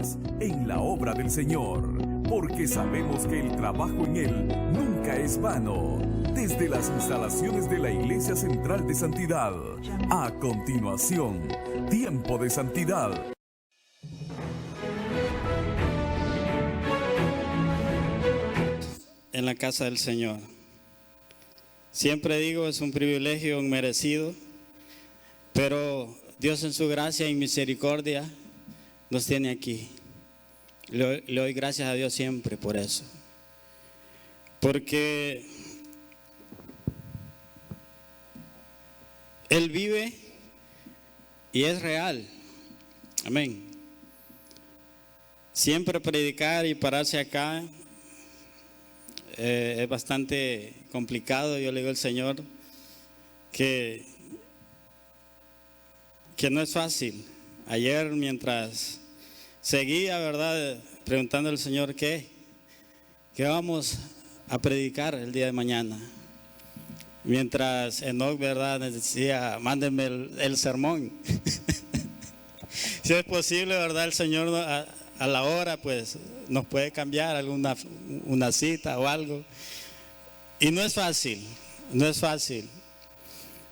más en la obra del Señor, porque sabemos que el trabajo en Él nunca es vano. Desde las instalaciones de la Iglesia Central de Santidad. A continuación, Tiempo de Santidad. En la casa del Señor. Siempre digo, es un privilegio inmerecido, pero Dios en su gracia y misericordia nos tiene aquí. Le doy gracias a Dios siempre por eso. Porque Él vive y es real. Amén. Siempre predicar y pararse acá es bastante complicado. Yo le digo al Señor que no es fácil. Ayer mientras seguía, ¿verdad?, preguntando al Señor qué vamos a predicar el día de mañana. Mientras Enoch, ¿verdad?, decía, mándenme el sermón. Si es posible, ¿verdad?, el Señor a la hora pues nos puede cambiar una cita o algo. Y no es fácil, no es fácil.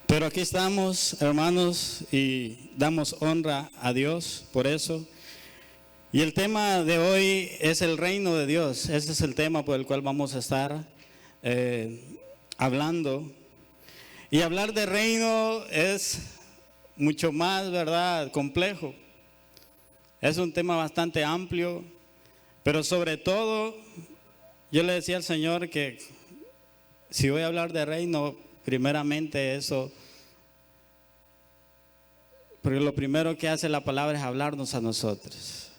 Pero aquí estamos, hermanos, y damos honra a Dios por eso. Y el tema de hoy es el reino de Dios. Ese es el tema por el cual vamos a estar hablando. Y hablar de reino es mucho más, ¿verdad?, complejo. Es un tema bastante amplio, pero sobre todo, yo le decía al Señor que si voy a hablar de reino, primeramente eso, porque lo primero que hace la palabra es hablarnos a nosotros.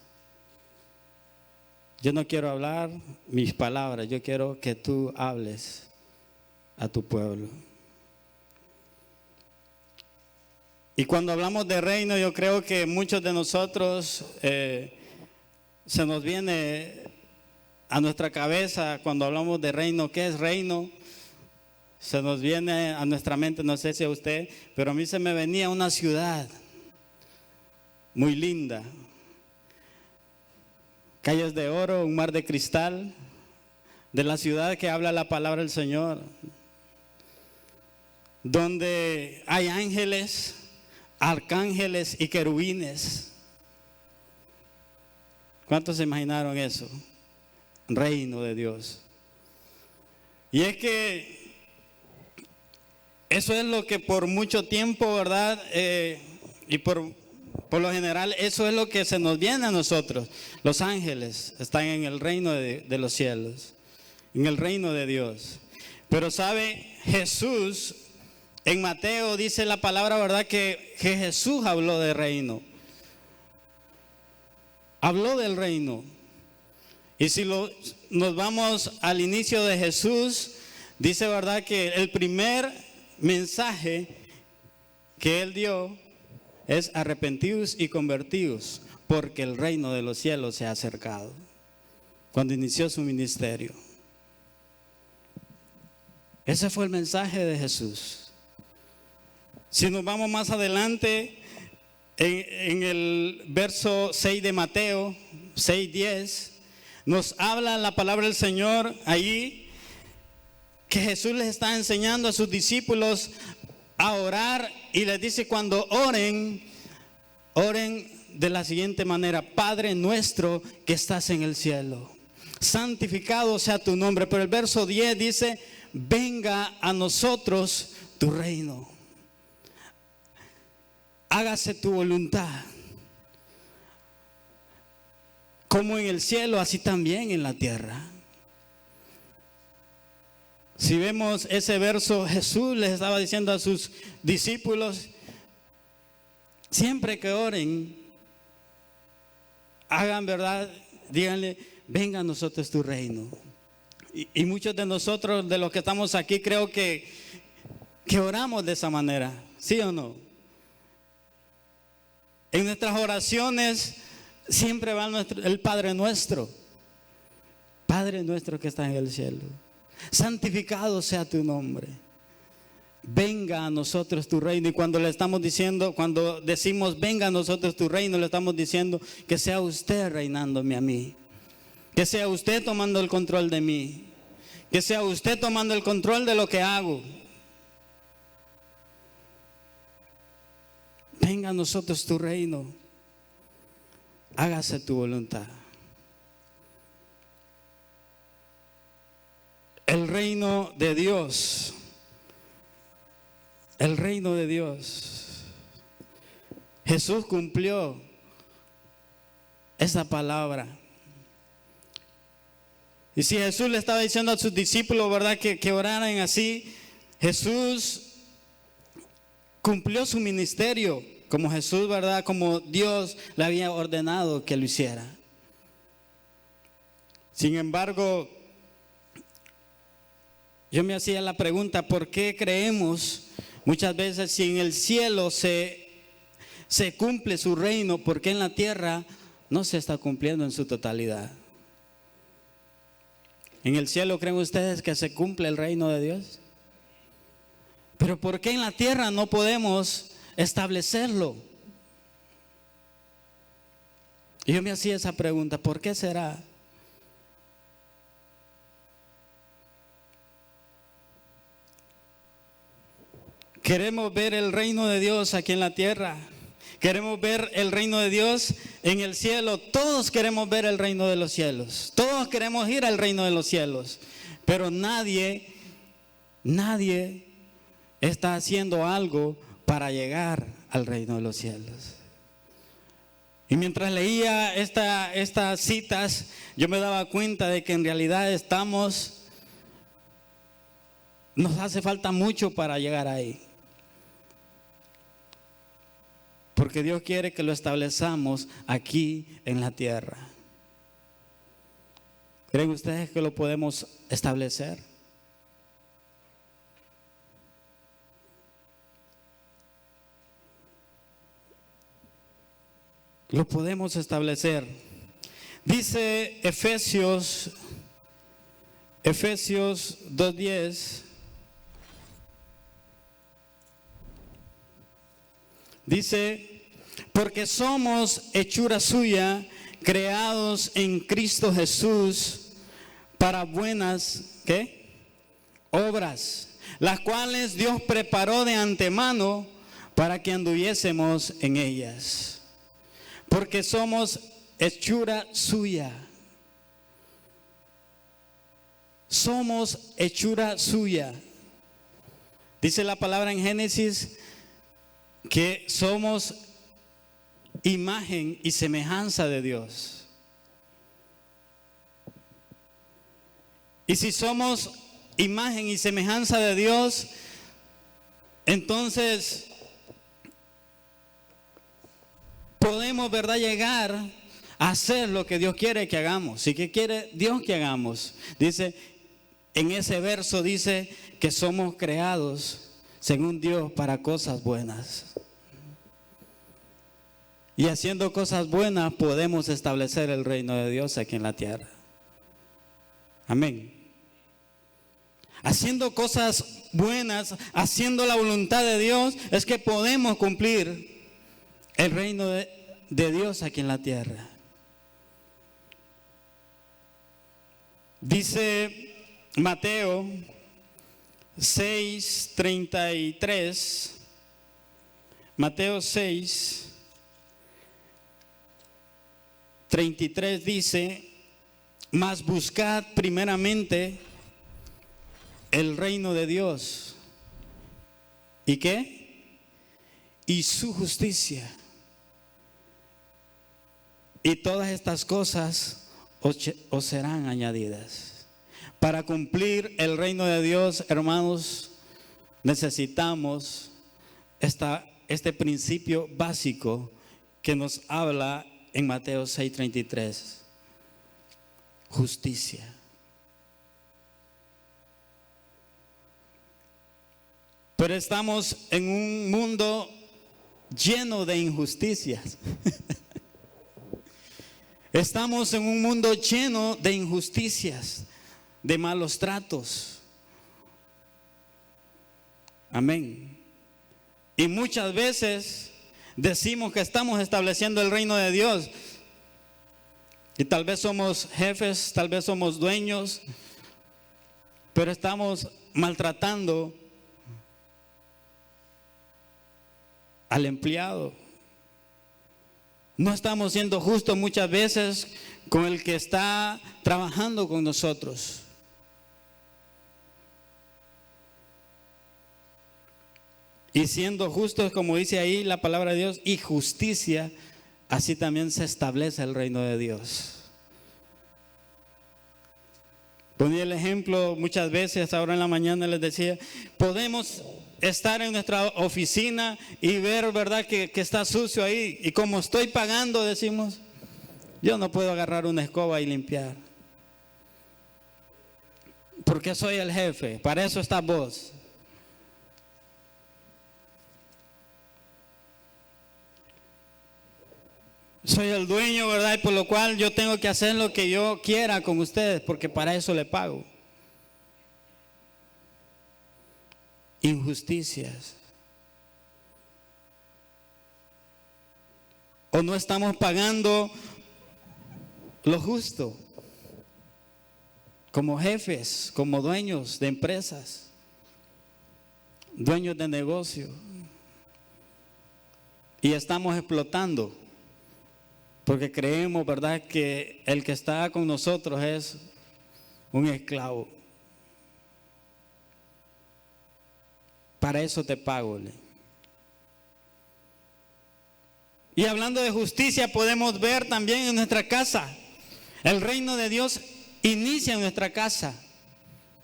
Yo no quiero hablar mis palabras, yo quiero que tú hables a tu pueblo. Y cuando hablamos de reino, yo creo que muchos de nosotros se nos viene a nuestra cabeza cuando hablamos de reino. ¿Qué es reino? Se nos viene a nuestra mente, no sé si a usted, pero a mí se me venía una ciudad muy linda. Calles de oro, un mar de cristal, de la ciudad que habla la palabra del Señor, donde hay ángeles, arcángeles y querubines. ¿Cuántos se imaginaron eso? Reino de Dios. Y es que eso es lo que por mucho tiempo, ¿verdad? Y por lo general, eso es lo que se nos viene a nosotros. Los ángeles están en el reino de los cielos, en el reino de Dios. Pero sabe, Jesús, en Mateo dice la palabra, ¿verdad?, que Jesús habló de reino. Habló del reino. Y si nos vamos al inicio de Jesús, dice, ¿verdad?, que el primer mensaje que Él dio es arrepentidos y convertidos, porque el reino de los cielos se ha acercado. Cuando inició su ministerio. Ese fue el mensaje de Jesús. Si nos vamos más adelante, en el verso 6 de Mateo, 6:10, nos habla la palabra del Señor allí, que Jesús les está enseñando a sus discípulos a orar y les dice, cuando oren de la siguiente manera: Padre nuestro que estás en el cielo, santificado sea tu nombre. Pero el verso 10 dice: venga a nosotros tu reino, hágase tu voluntad, como en el cielo, así también en la tierra. Si vemos ese verso, Jesús les estaba diciendo a sus discípulos: siempre que oren, hagan, ¿verdad?, díganle: venga a nosotros tu reino. Y muchos de nosotros, de los que estamos aquí, creo que oramos de esa manera, ¿sí o no? En nuestras oraciones siempre va el Padre nuestro. Padre nuestro que está en el cielo, santificado sea tu nombre. venga a nosotros tu reino. Y cuando le estamos diciendo, cuando decimos venga a nosotros tu reino, le estamos diciendo que sea usted reinándome a mí, que sea usted tomando el control de mí, que sea usted tomando el control de lo que hago. Venga a nosotros tu reino, hágase tu voluntad. El reino de Dios, el reino de Dios. Jesús cumplió esa palabra. Y si Jesús le estaba diciendo a sus discípulos, ¿verdad?, que oraran así, Jesús cumplió su ministerio como Jesús, ¿verdad?, como Dios le había ordenado que lo hiciera. Sin embargo, yo me hacía la pregunta, ¿por qué creemos muchas veces si en el cielo se cumple su reino, por qué en la tierra no se está cumpliendo en su totalidad? ¿En el cielo creen ustedes que se cumple el reino de Dios? Pero ¿por qué en la tierra no podemos establecerlo? Y yo me hacía esa pregunta, ¿por qué será? Queremos ver el reino de Dios aquí en la tierra. Queremos ver el reino de Dios en el cielo. Todos queremos ver el reino de los cielos. Todos queremos ir al reino de los cielos. Pero nadie está haciendo algo para llegar al reino de los cielos. Y mientras leía estas citas, yo me daba cuenta de que en realidad nos hace falta mucho para llegar ahí. Porque Dios quiere que lo establezcamos aquí en la tierra. ¿Creen ustedes que lo podemos establecer? Lo podemos establecer. Dice Efesios 2:10. Dice, porque somos hechura suya, creados en Cristo Jesús para buenas, ¿qué?, obras, las cuales Dios preparó de antemano para que anduviésemos en ellas. Porque somos hechura suya. Somos hechura suya. Dice la palabra en Génesis que somos imagen y semejanza de Dios. Y si somos imagen y semejanza de Dios, entonces podemos, ¿verdad?, llegar a hacer lo que Dios quiere que hagamos. ¿Y qué quiere Dios que hagamos? Dice, en ese verso dice que somos creados según Dios para cosas buenas. Y haciendo cosas buenas podemos establecer el reino de Dios aquí en la tierra. Amén. Haciendo cosas buenas, haciendo la voluntad de Dios, es que podemos cumplir el reino de Dios aquí en la tierra. Dice Mateo 6:33. Mateo 6:33 dice, mas buscad primeramente el reino de Dios. ¿Y qué? Y su justicia. Y todas estas cosas os serán añadidas. Para cumplir el reino de Dios, hermanos, necesitamos este principio básico que nos habla en Mateo 6:33. Justicia. Pero estamos en un mundo lleno de injusticias. Estamos en un mundo lleno de injusticias, de malos tratos. Amén. Y muchas veces decimos que estamos estableciendo el reino de Dios. Y tal vez somos jefes, tal vez somos dueños, pero estamos maltratando al empleado. No estamos siendo justos muchas veces con el que está trabajando con nosotros. Y siendo justos, como dice ahí la palabra de Dios, y justicia, así también se establece el reino de Dios. Ponía el ejemplo muchas veces, ahora en la mañana les decía, podemos estar en nuestra oficina y ver, ¿verdad?, que está sucio ahí. Y como estoy pagando, decimos, yo no puedo agarrar una escoba y limpiar. Porque soy el jefe, para eso estás vos. Soy el dueño, ¿verdad? Y por lo cual yo tengo que hacer lo que yo quiera con ustedes, porque para eso le pago. Injusticias. O no estamos pagando lo justo. Como jefes, como dueños de empresas, dueños de negocio. Y estamos explotando. Porque creemos, ¿verdad?, que el que está con nosotros es un esclavo. Para eso te pago. Y hablando de justicia, podemos ver también en nuestra casa. El reino de Dios inicia en nuestra casa.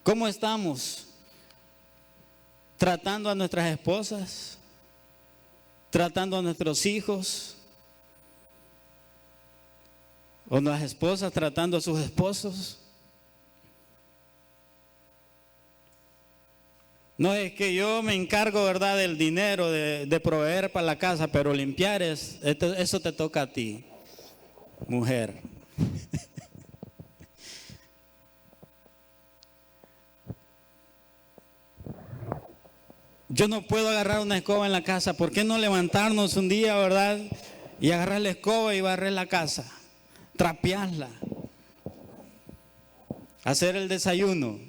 ¿Cómo estamos tratando a nuestras esposas? ¿Tratando a nuestros hijos? ¿O las esposas tratando a sus esposos? No es que yo me encargo, ¿verdad?, del dinero, de proveer para la casa, pero limpiar eso te toca a ti, mujer. Yo no puedo agarrar una escoba en la casa. ¿Por qué no levantarnos un día, verdad, y agarrar la escoba y barrer la casa? Trapearla, hacer el desayuno.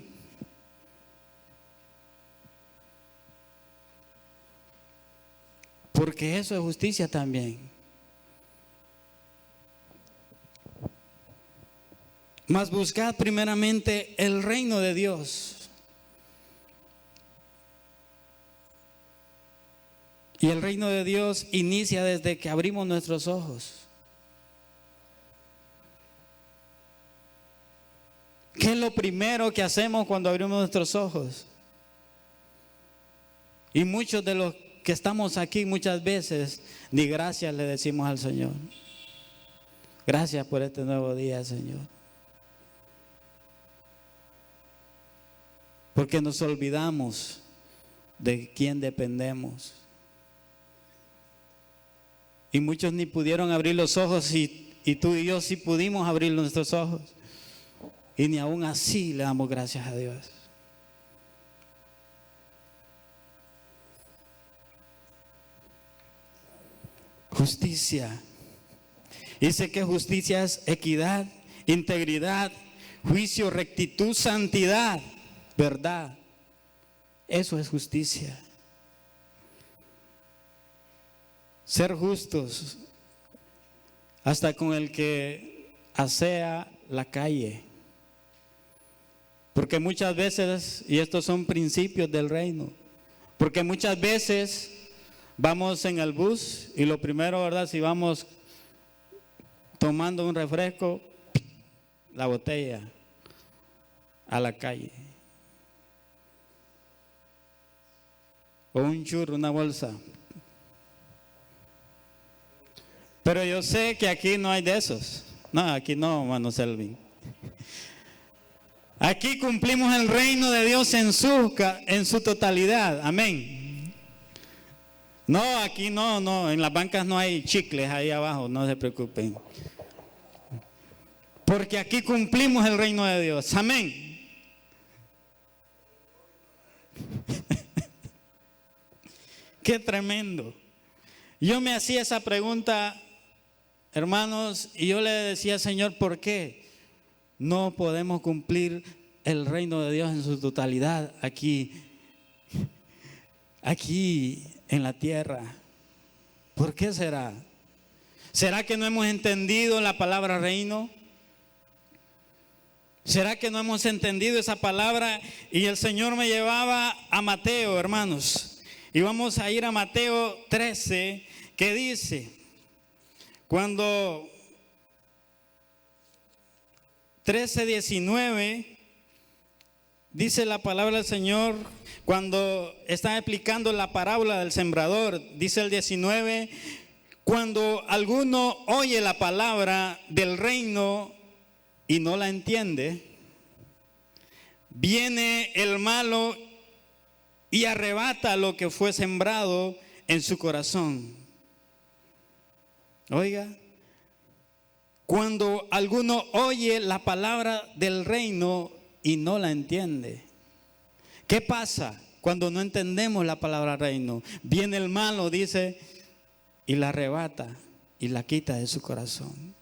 Porque eso es justicia también. Mas buscad primeramente el reino de Dios. Y el reino de Dios inicia desde que abrimos nuestros ojos. ¿Qué es lo primero que hacemos cuando abrimos nuestros ojos? Y muchos de los que estamos aquí muchas veces ni gracias le decimos al Señor. Gracias por este nuevo día, Señor. Porque nos olvidamos de quién dependemos. Y muchos ni pudieron abrir los ojos y tú y yo sí pudimos abrir nuestros ojos. Y ni aún así le damos gracias a Dios. Justicia. Dice que justicia es equidad, integridad, juicio, rectitud, santidad, verdad. Eso es justicia. Ser justos hasta con el que asea la calle. Porque muchas veces, y estos son principios del reino, porque muchas veces vamos en el bus y lo primero, ¿verdad?, si vamos tomando un refresco, la botella a la calle. O un churro, una bolsa. Pero yo sé que aquí no hay de esos. No, aquí no, hermano Selvin. Aquí cumplimos el reino de Dios en su totalidad. Amén. No, aquí no, en las bancas no hay chicles ahí abajo, no se preocupen. Porque aquí cumplimos el reino de Dios. Amén. Qué tremendo. Yo me hacía esa pregunta, hermanos, y yo le decía, Señor, ¿por qué no podemos cumplir el reino de Dios en su totalidad aquí en la tierra? ¿Por qué será? ¿Será que no hemos entendido la palabra reino? ¿Será que no hemos entendido esa palabra? Y el Señor me llevaba a Mateo, hermanos. Y vamos a ir a Mateo 13, que dice, cuando 13:19, dice la palabra del Señor, cuando está explicando la parábola del sembrador, dice el 19, cuando alguno oye la palabra del reino y no la entiende, viene el malo y arrebata lo que fue sembrado en su corazón. Oiga, cuando alguno oye la palabra del reino y no la entiende. ¿Qué pasa cuando no entendemos la palabra reino? Viene el malo, dice, y la arrebata y la quita de su corazón.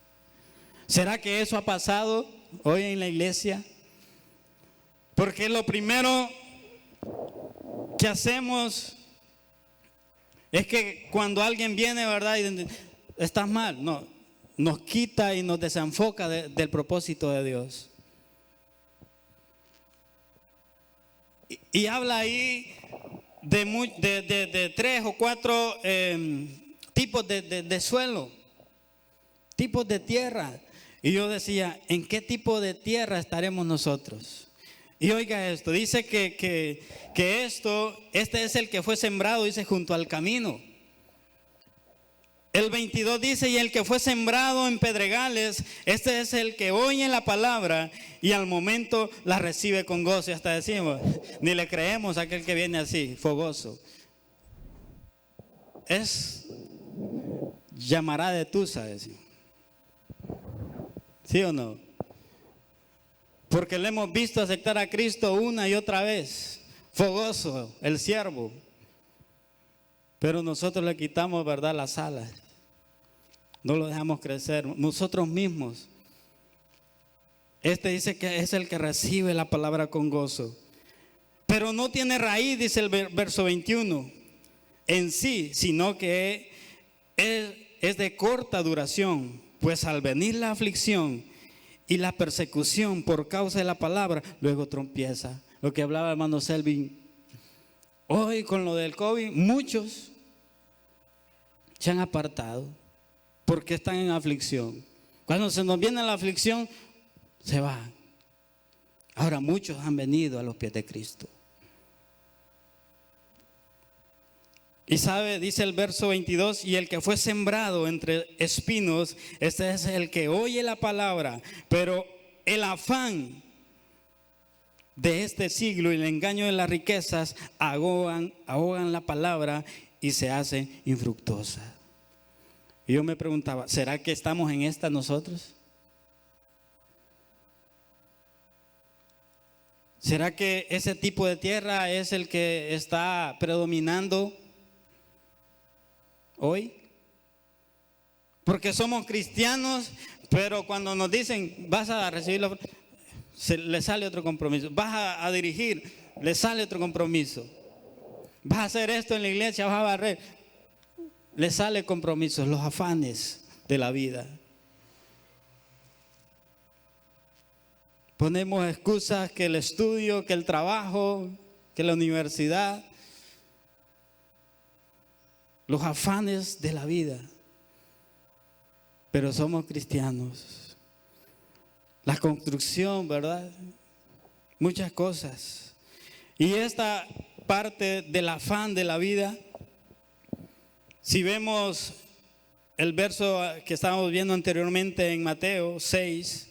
¿Será que eso ha pasado hoy en la iglesia? Porque lo primero que hacemos es que cuando alguien viene, ¿verdad? Y estás mal, no, nos quita y nos desenfoca del propósito de Dios. Y habla ahí de 3 o 4 tipos de suelo, tipos de tierra. Y yo decía, ¿en qué tipo de tierra estaremos nosotros? Y oiga esto, dice que este es el que fue sembrado, dice, junto al camino. El 22 dice, y el que fue sembrado en pedregales, este es el que oye la palabra y al momento la recibe con gozo. Y hasta decimos, ni le creemos a aquel que viene así, fogoso. Es llamará de Tusa, decimos. ¿Sí o no? Porque le hemos visto aceptar a Cristo una y otra vez. Fogoso, el siervo. Pero nosotros le quitamos, ¿verdad?, las alas. No lo dejamos crecer. Nosotros mismos. Este dice que es el que recibe la palabra con gozo. Pero no tiene raíz, dice el verso 21, en sí, sino que es de corta duración. Pues al venir la aflicción y la persecución por causa de la palabra, luego tropieza. Lo que hablaba hermano Selvin, hoy con lo del COVID, muchos se han apartado porque están en aflicción. Cuando se nos viene la aflicción, se van. Ahora muchos han venido a los pies de Cristo. Y sabe, dice el verso 22, y el que fue sembrado entre espinos, este es el que oye la palabra, pero el afán de este siglo y el engaño de las riquezas ahogan la palabra y se hace infructuosa. Y yo me preguntaba, ¿será que estamos en esta nosotros? ¿Será que ese tipo de tierra es el que está predominando hoy? Porque somos cristianos, pero cuando nos dicen vas a recibir, le sale otro compromiso. Vas a dirigir, le sale otro compromiso. Vas a hacer esto en la iglesia, vas a barrer, le sale compromisos, los afanes de la vida. Ponemos excusas que el estudio, que el trabajo, que la universidad. Los afanes de la vida. Pero somos cristianos. La construcción, ¿verdad? Muchas cosas. Y esta parte del afán de la vida, si vemos el verso que estábamos viendo anteriormente en Mateo 6,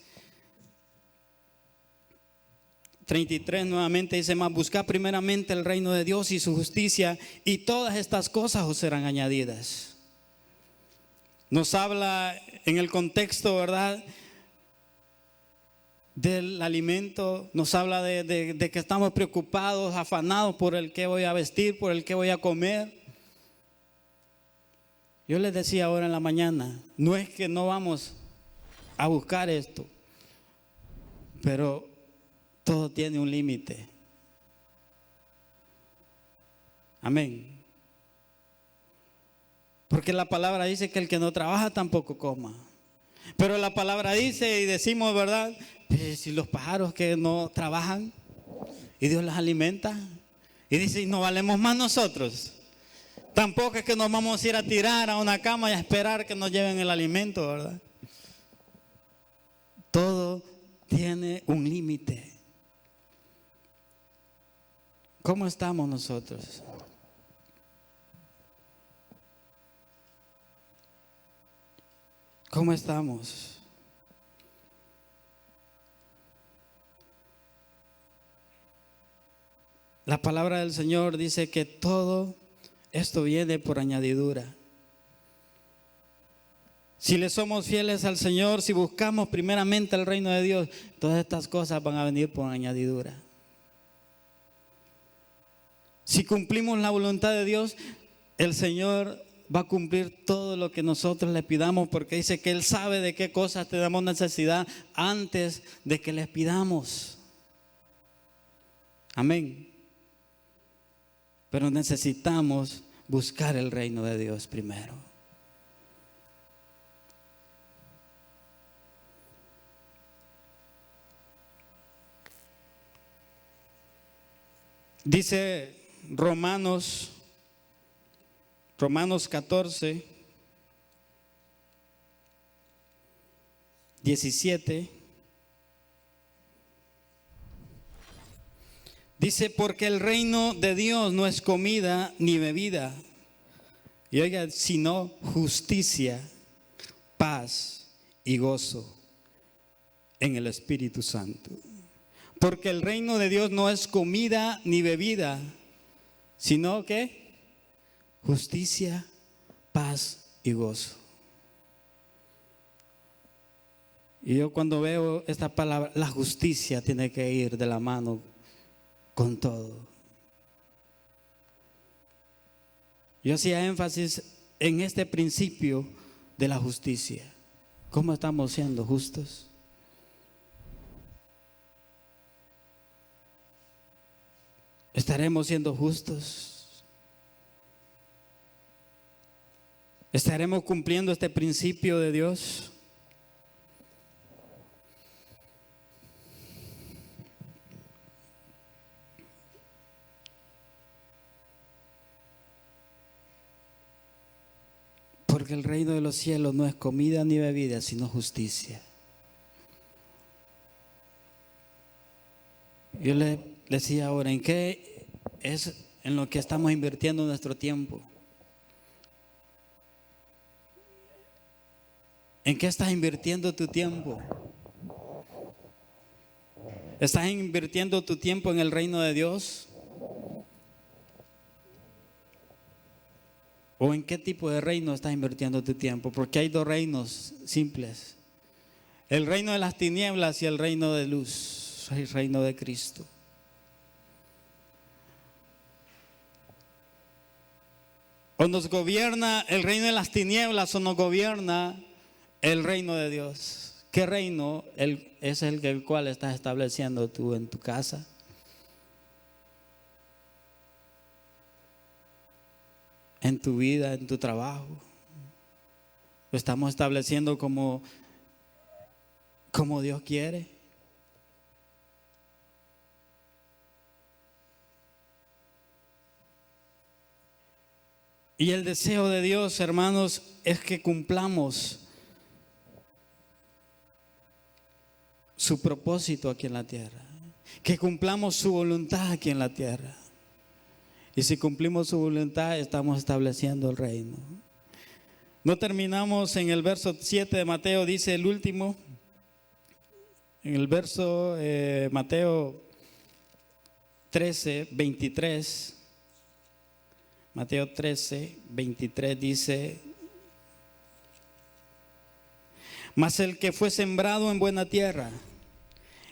33 nuevamente dice más, buscad primeramente el reino de Dios y su justicia y todas estas cosas os serán añadidas. Nos habla en el contexto, ¿verdad?, del alimento, nos habla de que estamos preocupados, afanados por el que voy a vestir, por el que voy a comer. Yo les decía ahora en la mañana, no es que no vamos a buscar esto, pero todo tiene un límite. Amén. Porque la palabra dice que el que no trabaja tampoco coma. Pero la palabra dice y decimos, ¿verdad? Pues si los pájaros que no trabajan y Dios los alimenta. Y dice, y no valemos más nosotros. Tampoco es que nos vamos a ir a tirar a una cama y a esperar que nos lleven el alimento, ¿verdad? Todo tiene un límite. ¿Cómo estamos nosotros? ¿Cómo estamos? La palabra del Señor dice que todo esto viene por añadidura. Si le somos fieles al Señor, si buscamos primeramente el reino de Dios, todas estas cosas van a venir por añadidura. Si cumplimos la voluntad de Dios, el Señor va a cumplir todo lo que nosotros le pidamos, porque dice que Él sabe de qué cosas tenemos necesidad antes de que les pidamos. Amén. Pero necesitamos buscar el reino de Dios primero. Dice Romanos 14, 17. Dice, porque el reino de Dios no es comida ni bebida, y oiga, sino justicia, paz y gozo en el Espíritu Santo. Porque el reino de Dios no es comida ni bebida, sino que justicia, paz y gozo. Y yo cuando veo esta palabra, la justicia tiene que ir de la mano con todo. Yo hacía énfasis en este principio de la justicia. ¿Cómo estamos siendo justos? ¿Estaremos siendo justos? ¿Estaremos cumpliendo este principio de Dios? Porque el reino de los cielos no es comida ni bebida, sino justicia. Yo le decía ahora, ¿en qué es en lo que estamos invirtiendo nuestro tiempo? ¿En qué estás invirtiendo tu tiempo? ¿Estás invirtiendo tu tiempo en el reino de Dios? ¿O en qué tipo de reino estás invirtiendo tu tiempo? Porque hay dos reinos simples. El reino de las tinieblas y el reino de luz, el reino de Cristo. O nos gobierna el reino de las tinieblas o nos gobierna el reino de Dios. ¿Qué reino es el cual estás estableciendo tú en tu casa? En tu vida, en tu trabajo. Lo estamos estableciendo como Dios quiere. Y el deseo de Dios, hermanos, es que cumplamos su propósito aquí en la tierra, que cumplamos su voluntad aquí en la tierra. Y si cumplimos su voluntad, estamos estableciendo el reino. No terminamos en el verso 7 de Mateo, dice el último, en el verso Mateo 13, 23. Mateo 13, 23 dice: mas el que fue sembrado en buena tierra,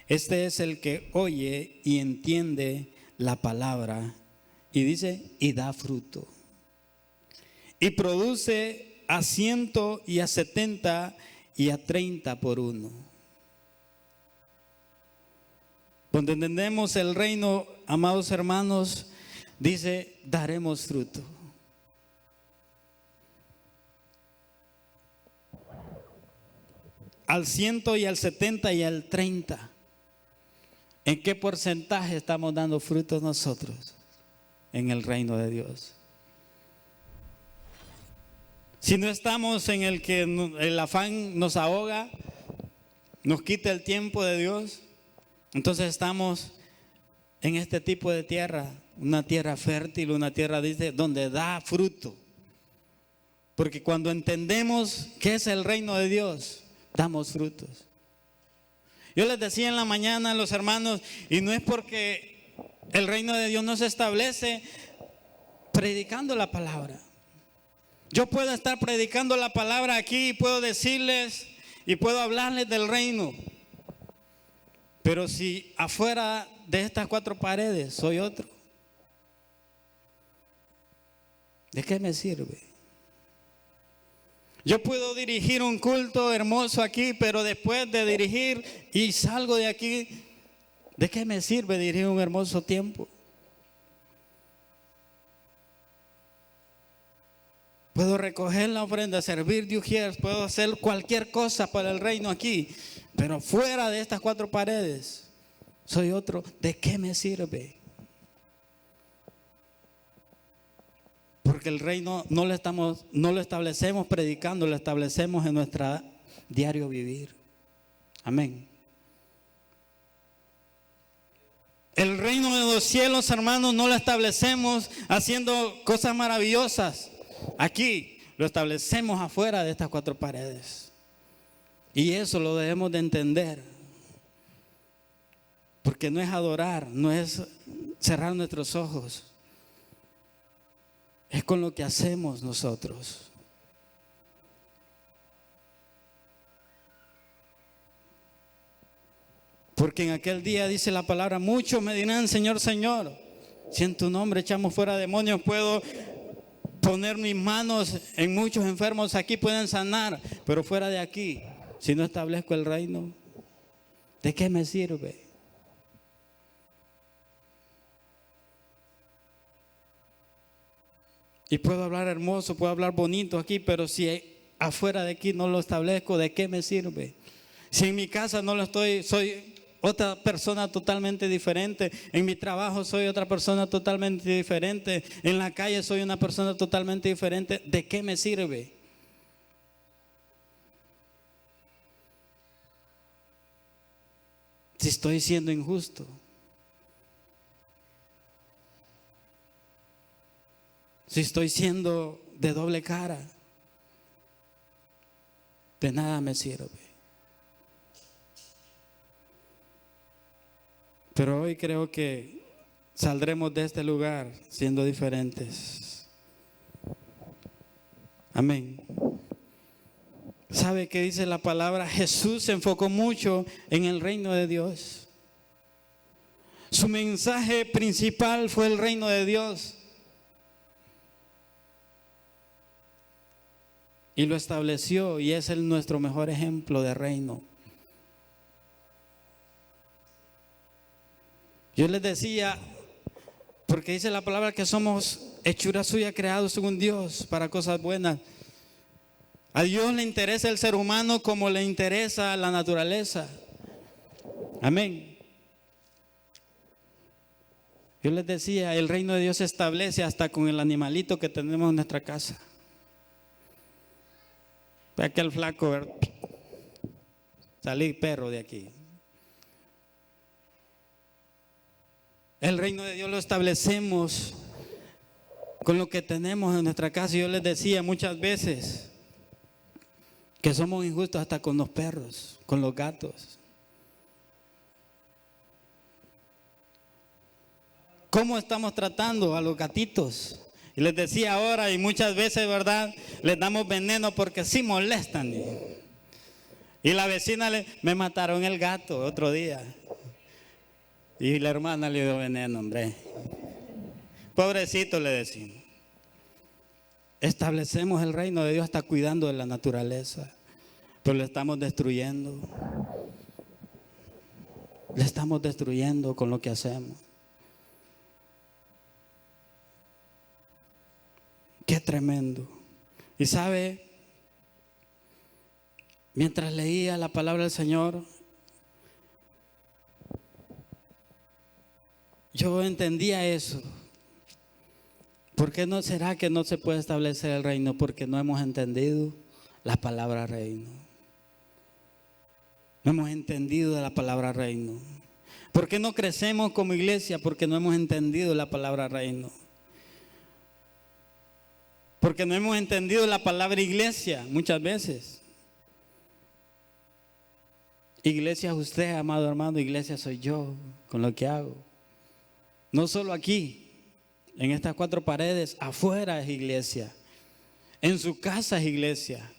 este es el que oye y entiende la palabra, y dice, y da fruto, y produce a 100 y a 70 y a 30 por uno. Cuando entendemos el reino, amados hermanos, dice, daremos fruto. Al 100 y al 70 y al 30. ¿En qué porcentaje estamos dando frutos nosotros en el reino de Dios? Si no estamos en el que el afán nos ahoga, nos quita el tiempo de Dios, entonces estamos en este tipo de tierra, una tierra fértil, una tierra, dice, donde da fruto. Porque cuando entendemos qué es el reino de Dios, damos frutos. Yo les decía en la mañana a los hermanos, y no es porque el reino de Dios no se establece predicando la palabra. Yo puedo estar predicando la palabra aquí y puedo decirles y puedo hablarles del reino. Pero si afuera de estas 4 paredes soy otro, ¿de qué me sirve? Yo puedo dirigir un culto hermoso aquí, pero después de dirigir y salgo de aquí, ¿de qué me sirve dirigir un hermoso tiempo? Puedo recoger la ofrenda, servir de ujieres, puedo hacer cualquier cosa para el reino aquí, pero fuera de estas 4 paredes soy otro. ¿De qué me sirve? Porque el reino no lo establecemos predicando, lo establecemos en nuestro diario vivir. Amén. El reino de los cielos, hermanos, no lo establecemos haciendo cosas maravillosas. Aquí lo establecemos afuera de estas 4 paredes. Y eso lo debemos de entender. Porque no es adorar, no es cerrar nuestros ojos. Es con lo que hacemos nosotros. Porque en aquel día dice la palabra, muchos me dirán, Señor, Señor, si en tu nombre echamos fuera demonios, puedo poner mis manos en muchos enfermos aquí, pueden sanar, pero fuera de aquí, si no establezco el reino, ¿de qué me sirve? Y puedo hablar hermoso, puedo hablar bonito aquí, pero si afuera de aquí no lo establezco, ¿de qué me sirve? Si en mi casa no lo estoy, soy otra persona totalmente diferente. En mi trabajo soy otra persona totalmente diferente. En la calle soy una persona totalmente diferente. ¿De qué me sirve? Si estoy siendo injusto. Si estoy siendo de doble cara, de nada me sirve. Pero hoy creo que saldremos de este lugar siendo diferentes. Amén. ¿Sabe qué dice la palabra? Jesús se enfocó mucho en el reino de Dios. Su mensaje principal fue el reino de Dios. Y lo estableció y es nuestro mejor ejemplo de reino. Yo les decía, porque dice la palabra que somos hechura suya, creados según Dios para cosas buenas. A Dios le interesa el ser humano como le interesa la naturaleza. Amén. Yo les decía, el reino de Dios se establece hasta con el animalito que tenemos en nuestra casa. Aquel flaco, salí perro de aquí. El reino de Dios lo establecemos con lo que tenemos en nuestra casa. Yo les decía muchas veces que somos injustos hasta con los perros, con los gatos. ¿Cómo estamos tratando a los gatitos? Y les decía ahora, y muchas veces, ¿verdad? Les damos veneno porque sí molestan. Y la vecina me mataron el gato otro día. Y la hermana le dio veneno, hombre. Pobrecito, le decimos. establecemos el reino de Dios hasta cuidando de la naturaleza, pero le estamos destruyendo. Le estamos destruyendo con lo que hacemos. Qué tremendo. Y sabe, mientras leía la palabra del Señor, yo entendía eso. ¿Por qué no será que no se puede establecer el reino? Porque no hemos entendido la palabra reino. No hemos entendido de la palabra reino. ¿Por qué no crecemos como iglesia? Porque no hemos entendido la palabra reino. Porque no hemos entendido la palabra iglesia muchas veces. Iglesia es usted, amado hermano, iglesia soy yo con lo que hago. No solo aquí, en estas 4 paredes, afuera es iglesia. En su casa es iglesia.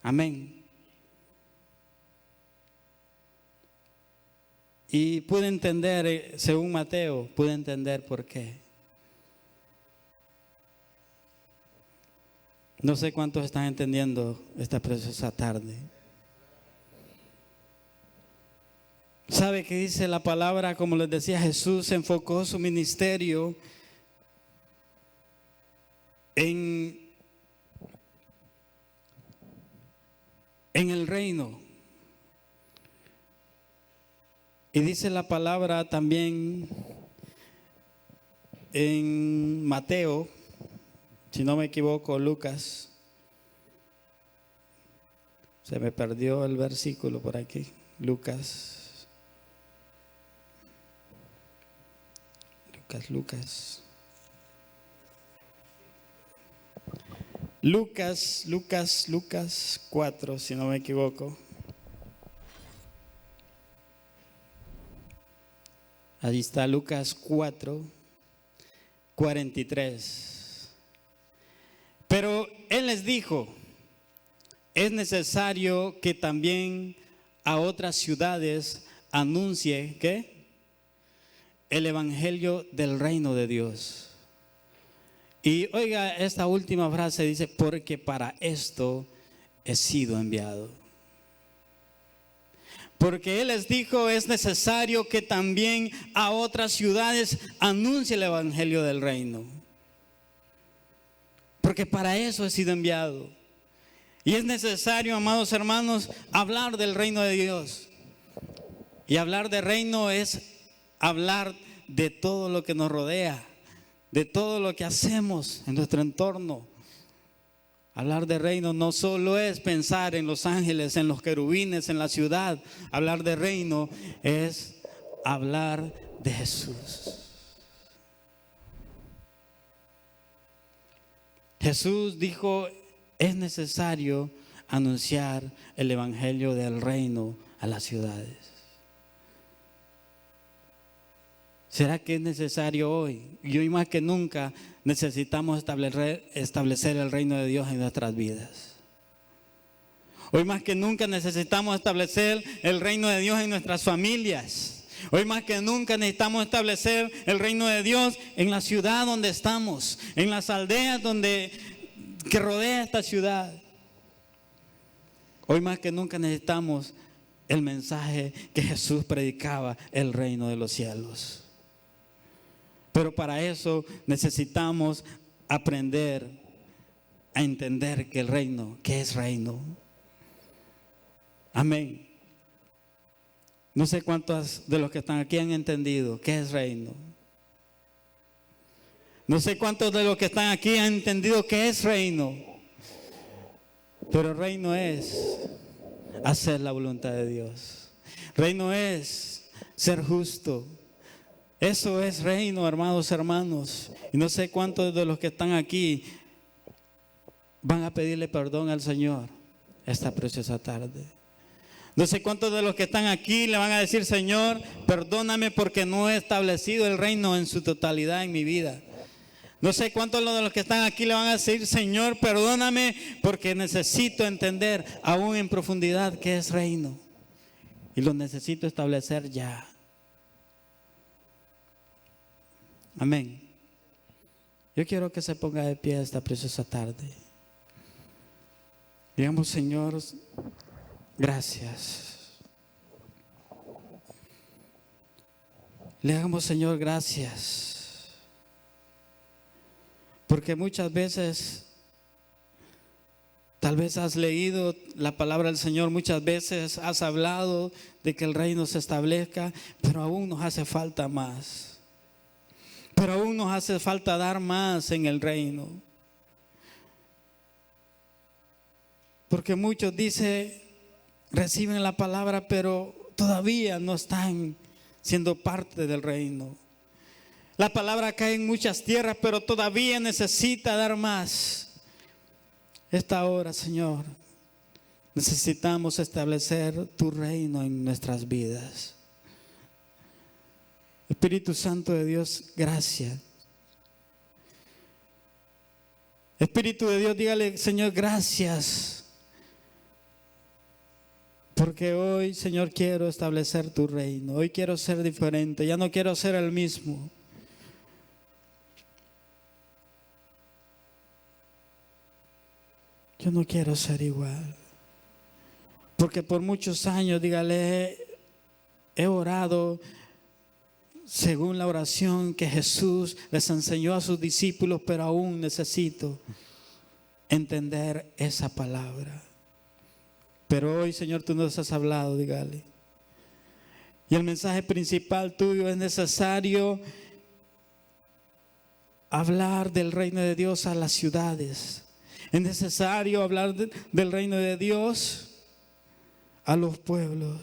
Amén. Y pude entender, según Mateo, pude entender por qué. No sé cuántos están entendiendo esta preciosa tarde. ¿Sabe qué dice la palabra? Como les decía, Jesús enfocó su ministerio en el reino. Y dice la palabra también en Mateo, si no me equivoco, Lucas. Se me perdió el versículo por aquí. Lucas. Lucas 4, si no me equivoco. Ahí está Lucas 4, 43. Pero él les dijo, es necesario que también a otras ciudades anuncie, ¿qué? El evangelio del reino de Dios. Y oiga esta última frase, dice, porque para esto he sido enviado. Porque Él les dijo, es necesario que también a otras ciudades anuncie el evangelio del reino. Porque para eso he sido enviado. Y es necesario, amados hermanos, hablar del reino de Dios. Y hablar de reino es hablar de todo lo que nos rodea, de todo lo que hacemos en nuestro entorno. Hablar de reino no solo es pensar en los ángeles, en los querubines, en la ciudad. Hablar de reino es hablar de Jesús. Jesús dijo, es necesario anunciar el evangelio del reino a las ciudades. ¿Será que es necesario hoy? Y hoy más que nunca necesitamos establecer el reino de Dios en nuestras vidas. Hoy más que nunca necesitamos establecer el reino de Dios en nuestras familias. Hoy más que nunca necesitamos establecer el reino de Dios en la ciudad donde estamos, en las aldeas que rodea esta ciudad. Hoy más que nunca necesitamos el mensaje que Jesús predicaba, el reino de los cielos. Pero para eso necesitamos aprender a entender que el reino, ¿qué es reino? Amén. No sé cuántos de los que están aquí han entendido qué es reino. No sé cuántos de los que están aquí han entendido qué es reino. Pero reino es hacer la voluntad de Dios. Reino es ser justo. Eso es reino, hermanos. Y no sé cuántos de los que están aquí van a pedirle perdón al Señor esta preciosa tarde. No sé cuántos de los que están aquí le van a decir, Señor, perdóname porque no he establecido el reino en su totalidad en mi vida. No sé cuántos de los que están aquí le van a decir, Señor, perdóname porque necesito entender aún en profundidad qué es reino. Y lo necesito establecer ya. Amén. Yo quiero que se ponga de pie esta preciosa tarde. Digamos, Señor, gracias. Le hagamos, Señor, gracias. Porque muchas veces, tal vez has leído la palabra del Señor, muchas veces has hablado de que el reino se establezca, pero aún nos hace falta más. Pero aún nos hace falta dar más en el reino. Porque muchos dicen, reciben la palabra, pero todavía no están siendo parte del reino. La palabra cae en muchas tierras, pero todavía necesita dar más. Esta hora, Señor, necesitamos establecer tu reino en nuestras vidas. Espíritu Santo de Dios, gracias. Espíritu de Dios, dígale, Señor, gracias. Porque hoy, Señor, quiero establecer tu reino. Hoy quiero ser diferente. Ya no quiero ser el mismo. Yo no quiero ser igual. Porque por muchos años, dígale, he orado según la oración que Jesús les enseñó a sus discípulos, pero aún necesito entender esa palabra. Pero hoy, Señor, tú nos has hablado, dígale. Y el mensaje principal tuyo es necesario hablar del reino de Dios a las ciudades. Es necesario hablar del reino de Dios a los pueblos.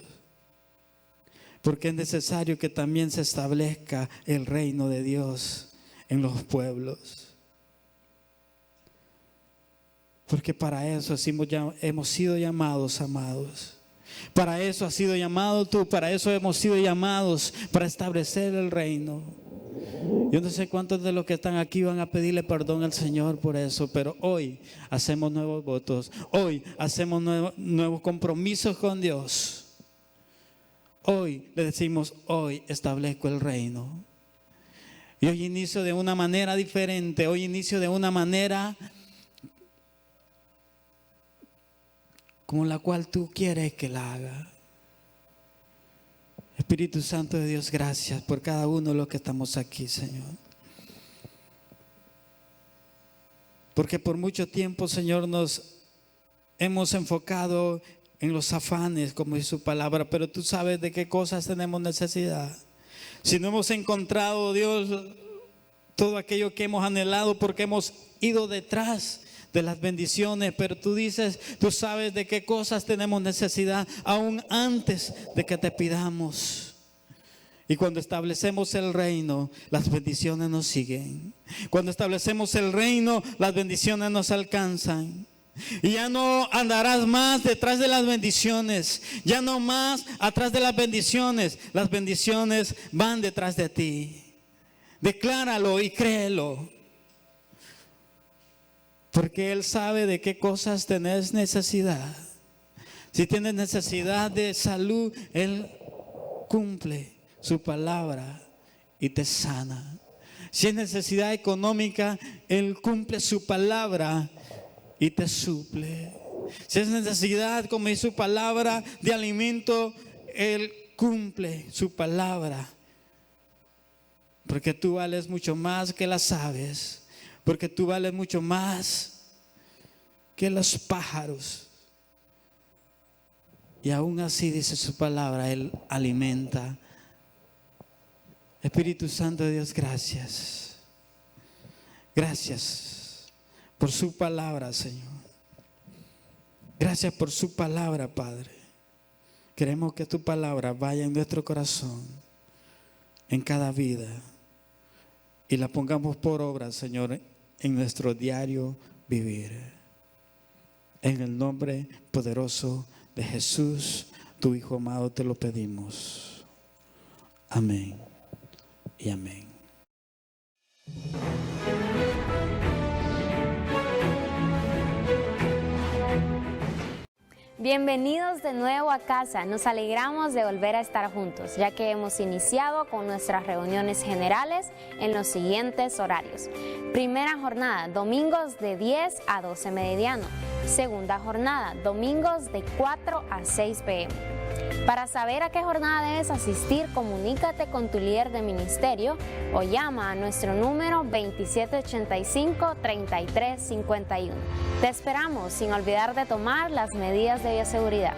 Porque es necesario que también se establezca el reino de Dios en los pueblos. Porque para eso hemos sido llamados, amados. Para eso has sido llamado tú, para eso hemos sido llamados, para establecer el reino. Yo no sé cuántos de los que están aquí van a pedirle perdón al Señor por eso, pero hoy hacemos nuevos votos, hoy hacemos nuevos compromisos con Dios. Hoy le decimos, hoy establezco el reino. Y hoy inicio de una manera diferente, hoy inicio de una manera como la cual tú quieres que la haga. Espíritu Santo de Dios, gracias por cada uno de los que estamos aquí, Señor. Porque por mucho tiempo, Señor, nos hemos enfocado en los afanes, como dice su palabra, pero tú sabes de qué cosas tenemos necesidad. Si no hemos encontrado, Dios, todo aquello que hemos anhelado, porque hemos ido detrás de las bendiciones, pero tú dices, tú sabes de qué cosas tenemos necesidad aún antes de que te pidamos. Y cuando establecemos el reino, las bendiciones nos siguen. Cuando establecemos el reino, las bendiciones nos alcanzan. Y ya no andarás más detrás de las bendiciones, ya no más atrás de las bendiciones van detrás de ti. Decláralo y créelo. Porque Él sabe de qué cosas tenés necesidad. Si tienes necesidad de salud, Él cumple su palabra y te sana. Si es necesidad económica, Él cumple su palabra y te suple. Si es necesidad, como dice su palabra, de alimento, Él cumple su palabra. Porque tú vales mucho más que las aves. Porque tú vales mucho más que los pájaros. Y aún así, dice su palabra, Él alimenta. Espíritu Santo de Dios, gracias. Gracias por su palabra, Señor. Gracias por su palabra, Padre. Queremos que tu palabra vaya en nuestro corazón, en cada vida, y la pongamos por obra, Señor, en nuestro diario vivir. En el nombre poderoso de Jesús, tu Hijo amado, te lo pedimos. Amén y amén. Bienvenidos de nuevo a casa. Nos alegramos de volver a estar juntos, ya que hemos iniciado con nuestras reuniones generales en los siguientes horarios. Primera jornada, domingos de 10 a 12 meridiano. Segunda jornada, domingos de 4 a 6 p.m. Para saber a qué jornada debes asistir, comunícate con tu líder de ministerio o llama a nuestro número 2785-3351. Te esperamos sin olvidar de tomar las medidas de bioseguridad.